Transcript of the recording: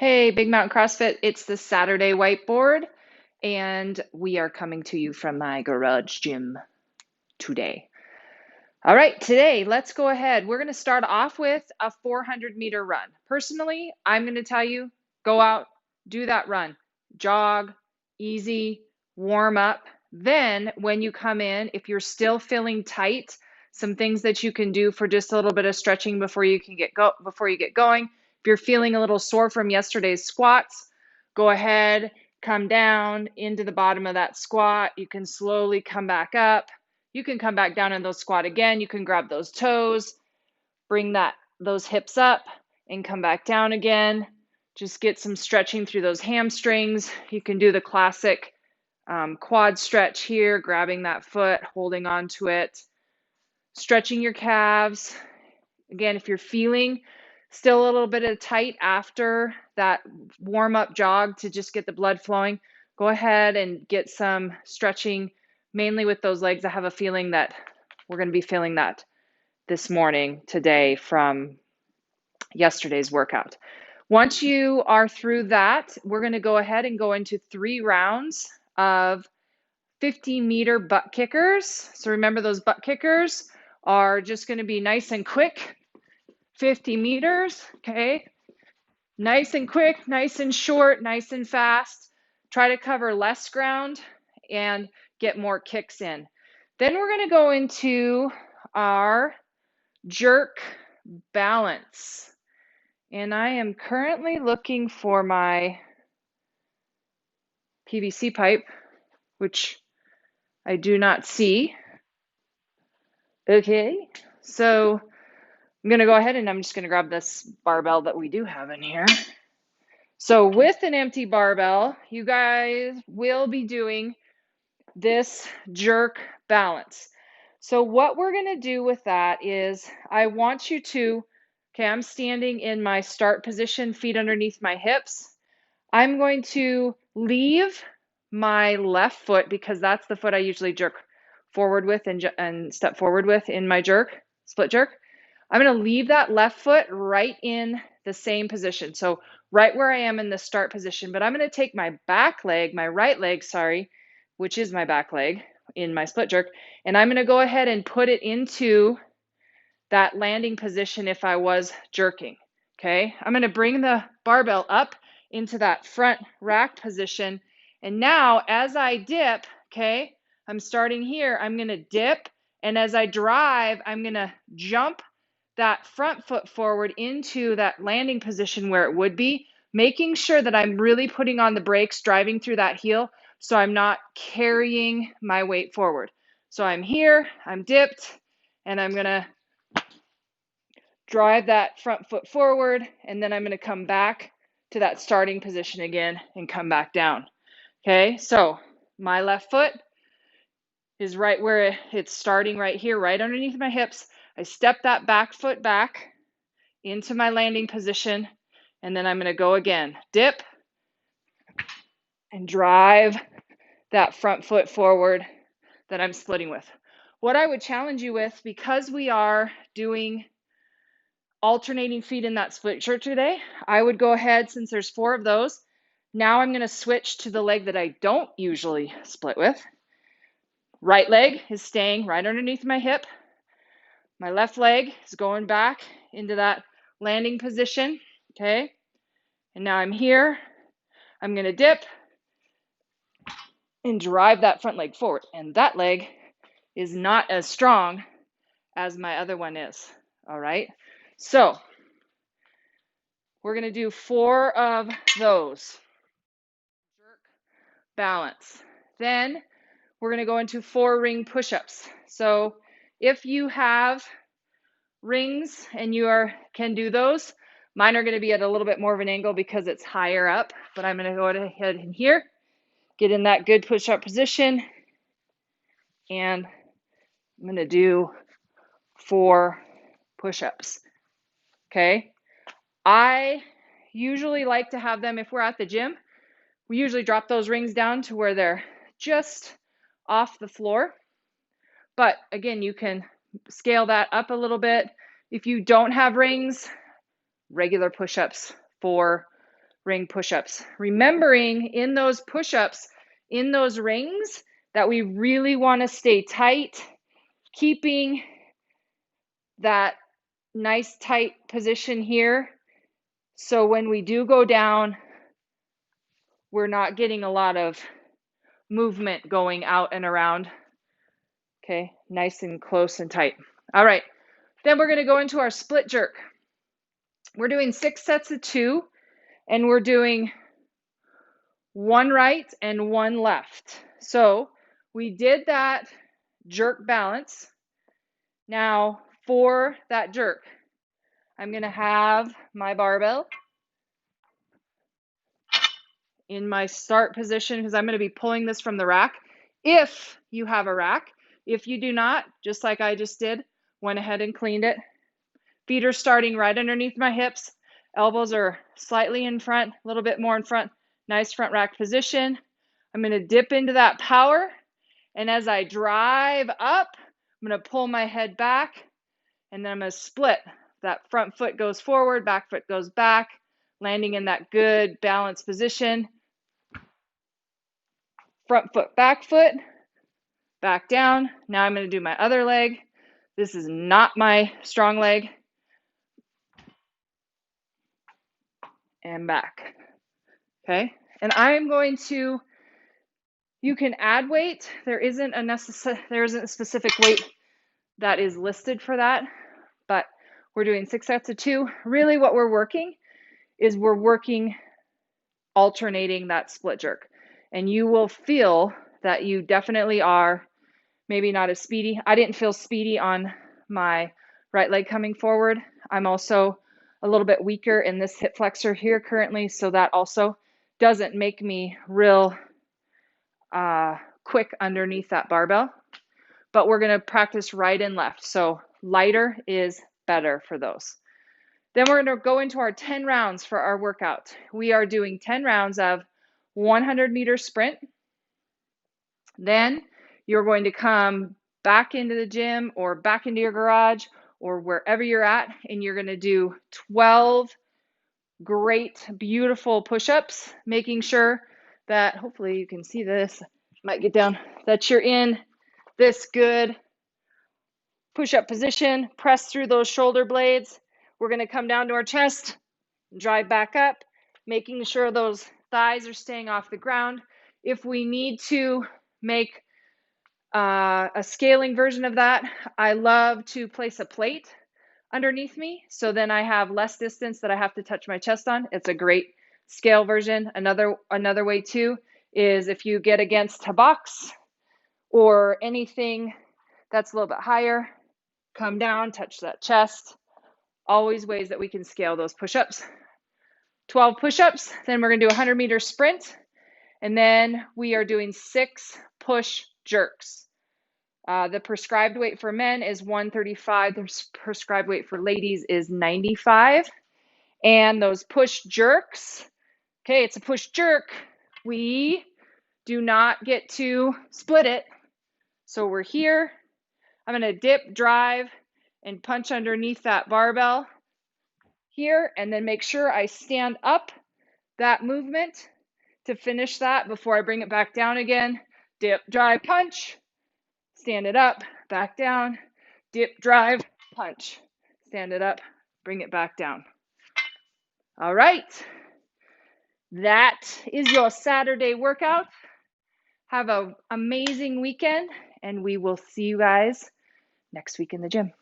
Hey, Big Mountain CrossFit, it's the Saturday whiteboard, and we are coming to you from my garage gym today. All right, today, let's go ahead. We're going to start off with a 400-meter run. Personally, I'm going to tell you, go out, do that run, jog, easy, warm up. Then, when you come in, if you're still feeling tight, some things that you can do for just a little bit of stretching before you get going. If you're feeling a little sore from yesterday's squats, go ahead, come down into the bottom of that squat. You can slowly come back up. You can come back down in those squat again. You can grab those toes, bring those hips up and come back down again. Just get some stretching through those hamstrings. You can do the classic quad stretch here, grabbing that foot, holding on to it, stretching your calves. Again, if you're feeling still a little bit of tight after that warm-up jog to just get the blood flowing, go ahead and get some stretching, mainly with those legs. I have a feeling that we're going to be feeling that this morning, today, from yesterday's workout. Once you are through that, we're going to go ahead and go into 3 rounds of 50-meter butt kickers. So remember, those butt kickers are just going to be nice and quick. 50 meters, okay? Nice and quick, nice and short, nice and fast. Try to cover less ground and get more kicks in. Then we're going to go into our jerk balance. And I am currently looking for my PVC pipe, which I do not see. Okay, so I'm going to go ahead and I'm just going to grab this barbell that we do have in here. So with an empty barbell, you guys will be doing this jerk balance. So what we're going to do with that is I want you to, okay, I'm standing in my start position, feet underneath my hips. I'm going to leave my left foot, because that's the foot I usually jerk forward with and step forward with in my jerk, split jerk. I'm going to leave that left foot right in the same position. So right where I am in the start position, but I'm going to take my back leg, my right leg, sorry, which is my back leg in my split jerk, and I'm going to go ahead and put it into that landing position if I was jerking, okay? I'm going to bring the barbell up into that front racked position, and now as I dip, okay, I'm starting here, I'm going to dip, and as I drive, I'm going to jump that front foot forward into that landing position where it would be, making sure that I'm really putting on the brakes, driving through that heel, so I'm not carrying my weight forward. So I'm here, I'm dipped, and I'm going to drive that front foot forward, and then I'm going to come back to that starting position again and come back down. Okay, so my left foot is right where it's starting, right here, right underneath my hips. I step that back foot back into my landing position, and then I'm going to go again. Dip and drive that front foot forward that I'm splitting with. What I would challenge you with, because we are doing alternating feet in that split jerk today, I would go ahead, since there's 4 of those, now I'm going to switch to the leg that I don't usually split with. Right leg is staying right underneath my hip. My left leg is going back into that landing position, okay? And now I'm here. I'm going to dip and drive that front leg forward. And that leg is not as strong as my other one is, all right? So we're going to do 4 of those. Jerk balance. Then we're going to go into 4 ring push-ups. So if you have rings and you can do those, mine are going to be at a little bit more of an angle because it's higher up, but I'm going to go ahead in here, get in that good push-up position, and I'm going to do 4 push-ups. Okay, I usually like to have them, if we're at the gym, we usually drop those rings down to where they're just off the floor. But again, you can scale that up a little bit. If you don't have rings, regular push-ups for ring push-ups. Remembering in those push-ups, in those rings, that we really want to stay tight, keeping that nice tight position here. So when we do go down, we're not getting a lot of movement going out and around. Okay, nice and close and tight. All right, then we're going to go into our split jerk. We're doing 6 sets of 2, and we're doing 1 right and 1 left. So we did that jerk balance. Now for that jerk, I'm going to have my barbell in my start position because I'm going to be pulling this from the rack. If you have a rack, if you do not, just like I just did, went ahead and cleaned it. Feet are starting right underneath my hips. Elbows are slightly in front, a little bit more in front. Nice front rack position. I'm going to dip into that power. And as I drive up, I'm going to pull my head back. And then I'm going to split. That front foot goes forward, back foot goes back, landing in that good balanced position. Front foot, back down. Now I'm going to do my other leg. This is not my strong leg. And back. Okay. And I'm going to, you can add weight. There isn't a specific weight that is listed for that, but we're doing 6 sets of 2. Really what we're working is we're working alternating that split jerk. And you will feel that you definitely are maybe not as speedy. I didn't feel speedy on my right leg coming forward. I'm also a little bit weaker in this hip flexor here currently, so that also doesn't make me real quick underneath that barbell. But we're going to practice right and left, so lighter is better for those. Then we're going to go into our 10 rounds for our workout. We are doing 10 rounds of 100-meter sprint. Then you're going to come back into the gym or back into your garage or wherever you're at, and you're going to do 12 great, beautiful push-ups, making sure that, hopefully you can see this, might get down, that you're in this good push-up position. Press through those shoulder blades. We're going to come down to our chest, drive back up, making sure those thighs are staying off the ground. If we need to make a scaling version of that, I love to place a plate underneath me, so then I have less distance that I have to touch my chest on. It's a great scale version. Another way too is if you get against a box or anything that's a little bit higher, come down, touch that chest. Always ways that we can scale those push-ups. 12 push-ups, then we're going to do a 100-meter sprint, and then we are doing 6 push jerks. The prescribed weight for men is 135. The prescribed weight for ladies is 95. And those push jerks, okay, it's a push jerk. We do not get to split it. So we're here. I'm going to dip, drive, and punch underneath that barbell here, and then make sure I stand up that movement to finish that before I bring it back down again. Dip, drive, punch. Stand it up, back down, dip, drive, punch. Stand it up, bring it back down. All right. That is your Saturday workout. Have an amazing weekend, and we will see you guys next week in the gym.